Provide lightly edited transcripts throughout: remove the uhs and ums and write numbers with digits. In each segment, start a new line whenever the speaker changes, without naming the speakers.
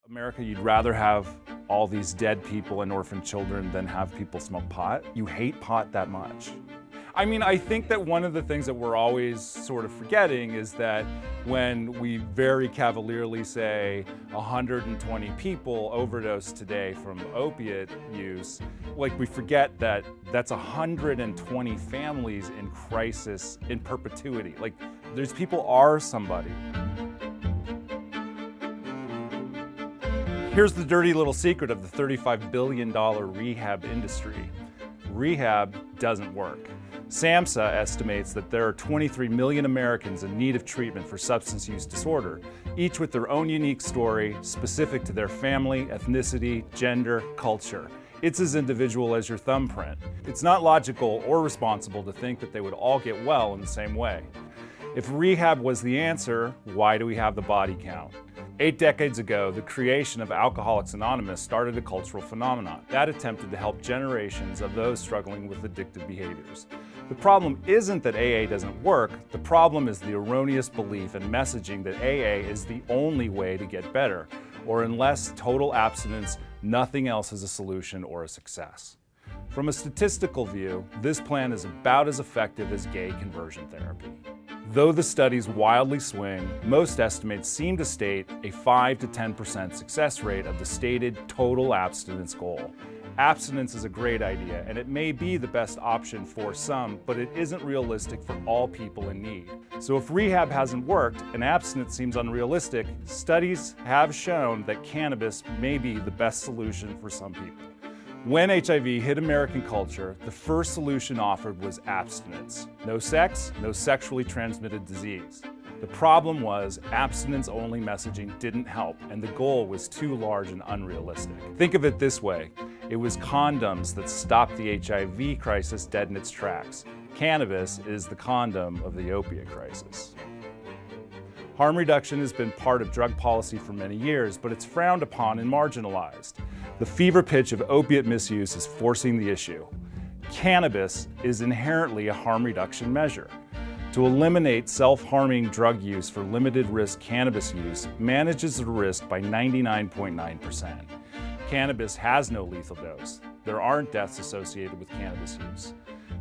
America, you'd rather have all these dead people and orphan children than have people smoke pot? You hate pot that much? I mean, I think that one of the things that we're always sort of forgetting is that when we very cavalierly say 120 people overdosed today from opiate use, like we forget that that's 120 families in crisis in perpetuity. Like, these people are somebody. Here's the dirty little secret of the $35 billion rehab industry. Rehab doesn't work. SAMHSA estimates that there are 23 million Americans in need of treatment for substance use disorder, each with their own unique story, specific to their family, ethnicity, gender, culture. It's as individual as your thumbprint. It's not logical or responsible to think that they would all get well in the same way. If rehab was the answer, why do we have the body count? 8 decades ago, the creation of Alcoholics Anonymous started a cultural phenomenon that attempted to help generations of those struggling with addictive behaviors. The problem isn't that AA doesn't work, the problem is the erroneous belief and messaging that AA is the only way to get better, or unless total abstinence, nothing else is a solution or a success. From a statistical view, this plan is about as effective as gay conversion therapy. Though the studies wildly swing, most estimates seem to state a 5 to 10% success rate of the stated total abstinence goal. Abstinence is a great idea, and it may be the best option for some, but it isn't realistic for all people in need. So if rehab hasn't worked and abstinence seems unrealistic, studies have shown that cannabis may be the best solution for some people. When HIV hit American culture, the first solution offered was abstinence. No sex, no sexually transmitted disease. The problem was abstinence-only messaging didn't help, and the goal was too large and unrealistic. Think of it this way. It was condoms that stopped the HIV crisis dead in its tracks. Cannabis is the condom of the opiate crisis. Harm reduction has been part of drug policy for many years, but it's frowned upon and marginalized. The fever pitch of opiate misuse is forcing the issue. Cannabis is inherently a harm reduction measure. To eliminate self-harming drug use for limited risk cannabis use manages the risk by 99.9%. Cannabis has no lethal dose. There aren't deaths associated with cannabis use.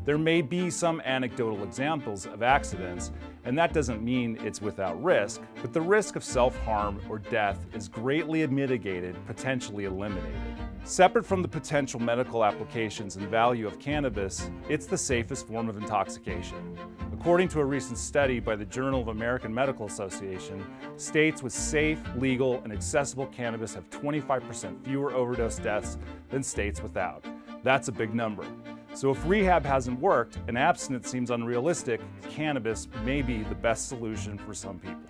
There may be some anecdotal examples of accidents, and that doesn't mean it's without risk, but the risk of self-harm or death is greatly mitigated, potentially eliminated. Separate from the potential medical applications and value of cannabis, it's the safest form of intoxication. According to a recent study by the Journal of American Medical Association, states with safe, legal, and accessible cannabis have 25% fewer overdose deaths than states without. That's a big number. So if rehab hasn't worked and abstinence seems unrealistic, cannabis may be the best solution for some people.